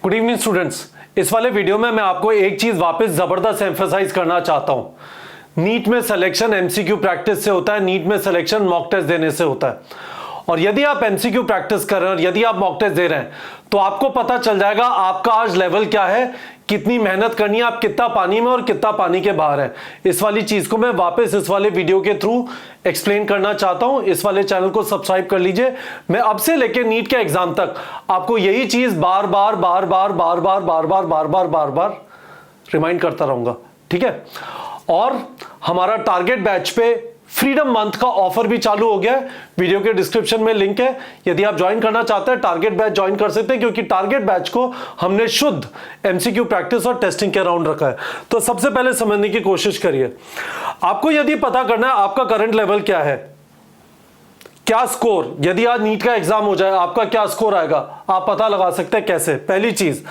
Good evening students. इस वाले video में मैं आपको एक चीज वापस जबरदस्त एम्फेसाइज करना चाहता हूं। नीट में सिलेक्शन एमसीक्यू प्रैक्टिस से होता है, नीट में सिलेक्शन मॉक टेस्ट देने से होता है। और यदि आप एमसीक्यू प्रैक्टिस कर रहे हैं और यदि आप मॉक टेस्ट दे रहे हैं तो आपको पता चल जाएगा आपका आज लेवल क्या है, कितनी मेहनत करनी है, आप कितना पानी में और कितना पानी के बाहर है। इस वाली चीज को मैं वापस इस वाले वीडियो के थ्रू एक्सप्लेन करना चाहता हूं। इस वाले चैनल को सब्सक्राइब कर लीजिए। मैं अब से लेकर नीट के एग्जाम तक आपको यही चीज बार बार रिमाइंड करता रहूंगा, ठीक है। और हमारा टारगेट बैच पे फ्रीडम मंथ का ऑफर भी चालू हो गया है। वीडियो के डिस्क्रिप्शन में लिंक है, यदि आप ज्वाइन करना चाहते हैं टारगेट बैच ज्वाइन कर सकते हैं, क्योंकि टारगेट बैच को हमने शुद्ध एमसीक्यू प्रैक्टिस और टेस्टिंग के अराउंड रखा है। तो सबसे पहले समझने की कोशिश करिए। आपको यदि पता करना है आपका करंट लेवल क्या है, क्या स्कोर, यदि आज नीट का एग्जाम हो जाए आपका क्या स्कोर आएगा, आप पता लगा सकते हैं। कैसे? पहली चीज,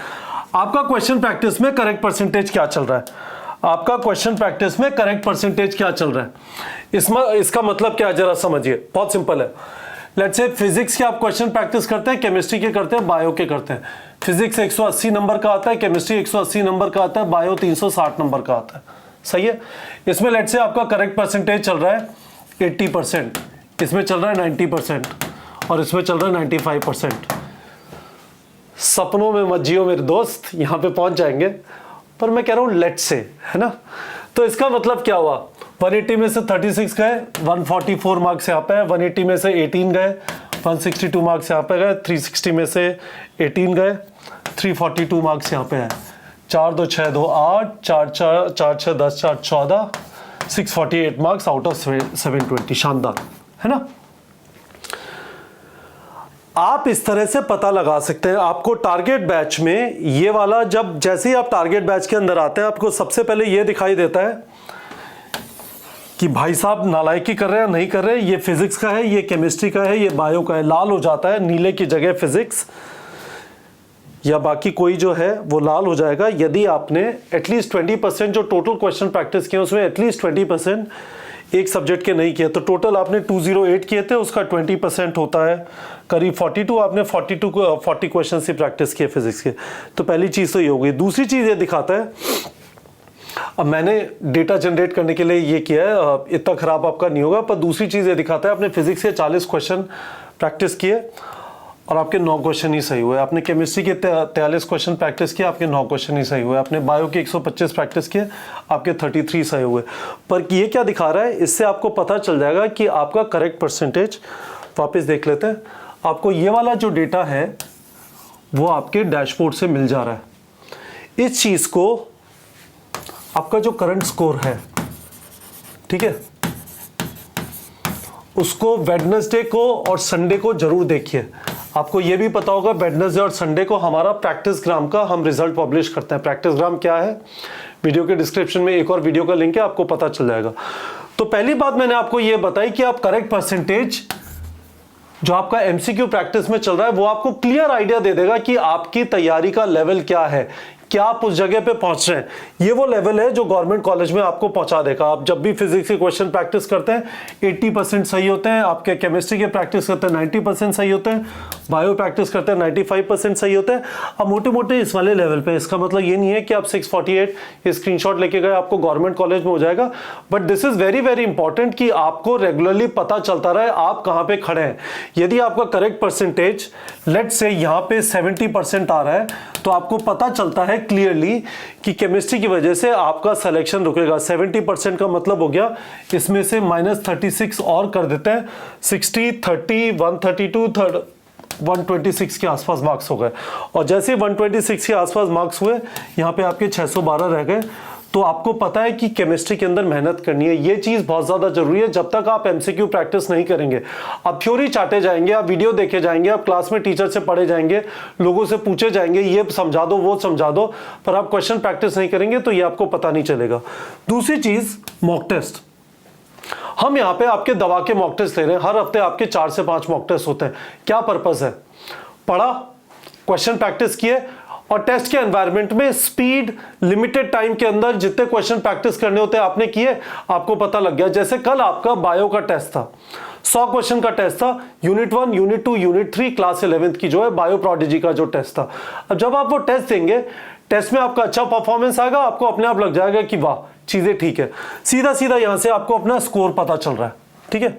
आपका क्वेश्चन प्रैक्टिस में करेक्ट परसेंटेज क्या चल रहा है। आपका क्वेश्चन प्रैक्टिस में करेक्ट परसेंटेज क्या चल रहा है, इसका मतलब क्या है जरा समझिए। बहुत सिंपल है। लेट्स से फिजिक्स के आप क्वेश्चन प्रैक्टिस करते हैं, केमिस्ट्री के करते हैं, बायो के करते हैं। फिजिक्स 180 नंबर का आता है, केमिस्ट्री 180 नंबर का आता है, बायो 360 नंबर का आता है। सही है। इसमें लेट्स से आपका करेक्ट परसेंटेज चल रहा है 80%, इसमें चल रहा है 90% और इसमें चल रहा है 95%। सपनों में मत जियो मेरे दोस्त, यहां पे पहुंच जाएंगे, पर मैं कह रहा हूं लेट्स से, है ना। तो इसका मतलब क्या हुआ, 180 में से 36 गए, 144 मार्क्स यहाँ पे है, 180 में से 18 गए, 162 मार्क्स यहाँ पे गए, 360 में से 18 गए, 342 मार्क्स यहाँ पे है। 4 2 6 2 8, 4 6 10 4 14, 648 मार्क्स आउट ऑफ 720। शानदार, है ना। आप इस तरह से पता लगा सकते हैं। आपको टारगेट बैच में ये वाला, जब जैसे ही आप टारगेट बैच के अंदर आते हैं आपको सबसे पहले ये दिखाई देता है कि भाई साहब नालायकी कर रहे हैं, नहीं कर रहे। ये फिजिक्स का है, ये केमिस्ट्री का है, ये बायो का है। लाल हो जाता है, नीले की जगह फिजिक्स या बाकी कोई जो है वो लाल हो जाएगा यदि आपने एटलीस्ट 20% जो टोटल क्वेश्चन प्रैक्टिस किए उसमें एटलीस्ट 20% एक सब्जेक्ट के नहीं किए। तो टोटल आपने 208 किए थे, उसका 20% होता है करीब 42। आपने 40 क्वेश्चन से प्रैक्टिस किए फिजिक्स के। तो पहली चीज तो ये हो गई। दूसरी चीज ये दिखाता है, अब मैंने डेटा जनरेट करने के लिए ये किया है, इतना खराब आपका नहीं होगा, पर दूसरी चीज ये दिखाता है आपने फिजिक्स के 40 क्वेश्चन प्रैक्टिस किए और आपके 9 क्वेश्चन ही सही हुए। आपने केमिस्ट्री के 43 क्वेश्चन प्रैक्टिस किए, आपके 9 क्वेश्चन ही सही हुए। आपने बायो के 125 प्रैक्टिस किए, आपके 33 सही हुए। पर ये क्या दिखा रहा है, इससे आपको पता चल जाएगा कि आपका करेक्ट परसेंटेज, वापस देख लेते हैं। आपको ये वाला जो डेटा है वो आपके डैशबोर्ड से मिल जा रहा है। इस चीज को आपका जो करंट स्कोर है, ठीक है, उसको वेडनेसडे को और संडे को जरूर देखिए। आपको यह भी पता होगा वेडनेसडे और संडे को हमारा प्रैक्टिस ग्राम का हम रिजल्ट पब्लिश करते हैं। प्रैक्टिस ग्राम क्या है, वीडियो के डिस्क्रिप्शन में एक और वीडियो का लिंक है, आपको पता चल जाएगा। तो पहली बात मैंने आपको यह बताई कि आप करेक्ट परसेंटेज जो आपका एमसीक्यू प्रैक्टिस में चल रहा है वो आपको क्लियर आइडिया दे देगा कि आपकी तैयारी का लेवल क्या है, क्या आप उस जगह पे पहुंच रहे हैं। ये वो लेवल है जो गवर्नमेंट कॉलेज में आपको पहुंचा देगा। आप जब भी फिजिक्स के क्वेश्चन प्रैक्टिस करते हैं 80% सही होते हैं, आपके केमिस्ट्री के प्रैक्टिस करते हैं 90% सही होते हैं, बायो प्रैक्टिस करते हैं 95% सही होते हैं। अब मोटे मोटे इस वाले लेवल पे, इसका मतलब ये नहीं है कि आप 648 ये स्क्रीनशॉट लेके गए आपको गवर्नमेंट कॉलेज में हो जाएगा, but this is very very important कि आपको रेगुलरली पता चलता रहे आप कहां पे खड़े हैं। यदि आपका करेक्ट परसेंटेज लेट्स से यहां पे 70% आ रहा है तो आपको पता चलता है क्लियरली कि केमिस्ट्री की वजह से आपका सिलेक्शन रुकेगा। 70% का मतलब हो गया इसमें से -36 और कर देते हैं, 60 30 132 126 के आसपास मार्क्स हो गए। और जैसे 126 के आसपास मार्क्स हुए यहाँ पे आपके 612 रह गए। तो आपको पता है कि केमिस्ट्री के अंदर मेहनत करनी है। ये चीज बहुत ज्यादा जरूरी है। जब तक आप एमसीक्यू प्रैक्टिस नहीं करेंगे, आप थ्योरी चाटे जाएंगे, आप वीडियो देखे जाएंगे, आप क्लास में टीचर से पढ़े जाएंगे, लोगों से पूछे जाएंगे, ये समझा दो वो समझा दो, पर आप क्वेश्चन प्रैक्टिस नहीं करेंगे तो ये आपको पता नहीं चलेगा। दूसरी चीज, मॉक टेस्ट। हम यहाँ पे आपके दवा के मॉक टेस्ट ले रहे हैं। हर हफ्ते आपके 4 से 5 मॉक टेस्ट होते हैं। क्या पर्पस है? पढ़ा, क्वेश्चन प्रैक्टिस किए और टेस्ट के एनवायरनमेंट में स्पीड, लिमिटेड टाइम के अंदर जितने क्वेश्चन प्रैक्टिस करने होते हैं आपने किए, आपको पता लग गया। जैसे कल आपका बायो का टेस्ट था 100 क्वेश्चन का टेस्ट था, unit 1, unit 2, unit 3, class 11th की जो है बायो प्रोडिजी का जो टेस्ट था। अब जब आप वो टेस्ट देंगे, टेस्ट में आपका अच्छा परफॉर्मेंस आएगा, आपको अपने आप लग जाएगा कि वाह चीजें ठीक है, सीधा सीधा यहां से आपको अपना स्कोर पता चल रहा है। ठीक है,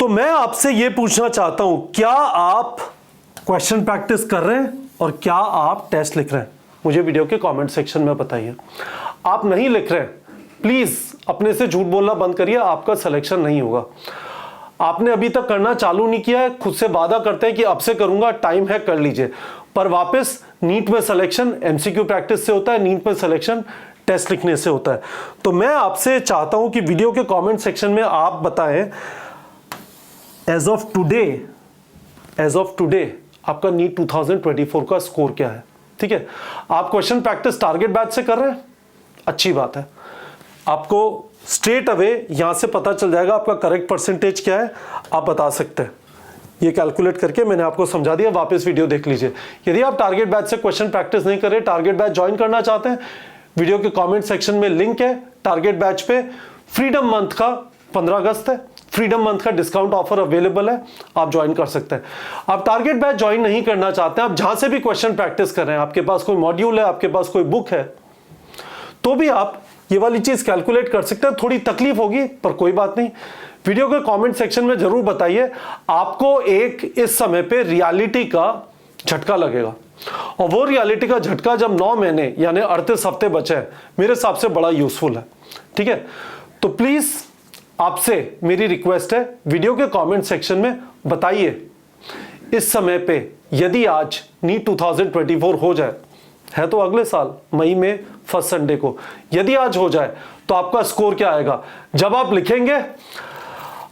तो मैं आपसे ये पूछना चाहता हूं, क्या आप क्वेश्चन प्रैक्टिस कर रहे हैं और क्या आप टेस्ट लिख रहे हैं? मुझे वीडियो के कमेंट सेक्शन में बताइए। आप नहीं लिख रहे, प्लीज अपने से झूठ बोलना बंद करिए, आपका सिलेक्शन नहीं होगा। आपने अभी तक करना चालू नहीं किया है, खुद से वादा करते हैं कि अब से करूंगा, टाइम है कर लीजिए, पर वापस नीट में सिलेक्शन एमसीक्यू प्रैक्टिस से होता है, नीट में सिलेक्शन टेस्ट लिखने से होता है। तो मैं आपसे चाहता हूं कि वीडियो के कमेंट सेक्शन में आप बताएं एज ऑफ टुडे आपका नीट 2024 का स्कोर क्या है। ठीक है, आप क्वेश्चन प्रैक्टिस टारगेट बैच से कर रहे हैं, अच्छी बात है, आपको स्ट्रेट अवे यहां से पता चल जाएगा आपका करेक्ट परसेंटेज क्या है, आप बता सकते हैं। ये कैलकुलेट करके मैंने आपको समझा दिया, वापस वीडियो देख लीजिए। यदि आप टारगेट बैच से क्वेश्चन प्रैक्टिस नहीं कर रहे, टारगेट बैच ज्वाइन करना चाहते हैं, वीडियो के कमेंट सेक्शन में लिंक है टारगेट बैच पे। फ्रीडम मंथ का 15 अगस्त है, फ्रीडम मंथ का डिस्काउंट ऑफर अवेलेबल है, आप ज्वाइन कर सकते हैं। आप टारगेट बैच ज्वाइन नहीं करना चाहते हैं, आप जहां से भी क्वेश्चन प्रैक्टिस कर रहे हैं, आपके पास कोई मॉड्यूल है, आपके पास कोई बुक है, तो भी आप ये वाली चीज कैलकुलेट कर सकते हैं। थोड़ी तकलीफ होगी पर कोई बात नहीं, वीडियो के कमेंट सेक्शन में जरूर बताइए। आपको एक इस समय पे रियलिटी का झटका लगेगा, और वो रियलिटी का झटका जब 9 महीने यानी 38 हफ्ते बचे हैं, मेरे हिसाब से बड़ा यूजफुल है। ठीक है, तो प्लीज आपसे मेरी रिक्वेस्ट है, वीडियो के कमेंट सेक्शन में बताइए इस समय पे यदि आज नीट 2024 हो जाए, है तो अगले साल मई में फर्स्ट संडे को, यदि आज हो जाए तो आपका स्कोर क्या आएगा? जब आप लिखेंगे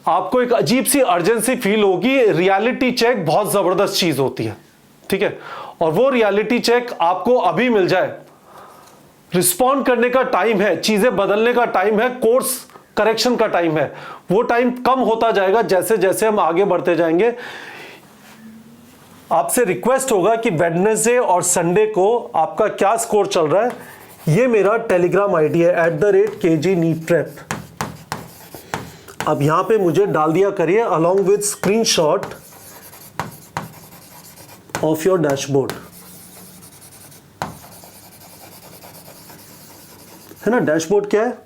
आपको एक अजीब सी अर्जेंसी फील होगी। रियलिटी चेक बहुत जबरदस्त चीज होती है। ठीक है, और वो रियलिटी चेक आपको अभी मिल जाए, रिस्पॉन्ड करने का टाइम है, चीजें बदलने का टाइम है, कोर्स करेक्शन का टाइम है, वो टाइम कम होता जाएगा जैसे जैसे हम आगे बढ़ते जाएंगे। आपसे रिक्वेस्ट होगा कि वेडनेसडे और संडे को आपका क्या स्कोर चल रहा है, ये मेरा टेलीग्राम आईडी है @kgneetprep। अब यहां पे मुझे डाल दिया करिए along with screenshot of your dashboard, है ना। डैशबोर्ड क्या है?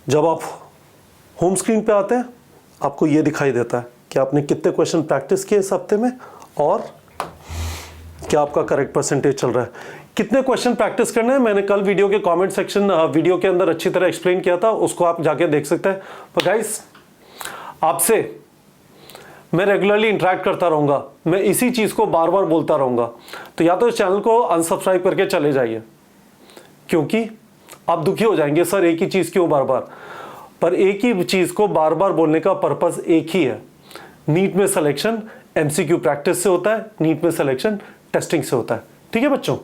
जब आप होम स्क्रीन पे आते हैं आपको ये दिखाई देता है कि आपने कितने क्वेश्चन प्रैक्टिस किए इस हफ्ते में और क्या आपका करेक्ट परसेंटेज चल रहा है। कितने क्वेश्चन प्रैक्टिस करने हैं मैंने कल वीडियो के कमेंट सेक्शन वीडियो के अंदर अच्छी तरह एक्सप्लेन किया था, उसको आप जाके देख सकते हैं। पर गाइस, आपसे मैं रेगुलरली इंटरेक्ट करता रहूंगा, मैं इसी चीज को बार बार बोलता रहूंगा, तो या तो इस चैनल को अनसब्सक्राइब करके चले जाइए, क्योंकि आप दुखी हो जाएंगे, सर एक ही चीज क्यों बार बार। पर एक ही चीज को बार बार बोलने का पर्पस एक ही है, नीट में सिलेक्शन एमसीक्यू प्रैक्टिस से होता है, नीट में सिलेक्शन टेस्टिंग से होता है। ठीक है बच्चों।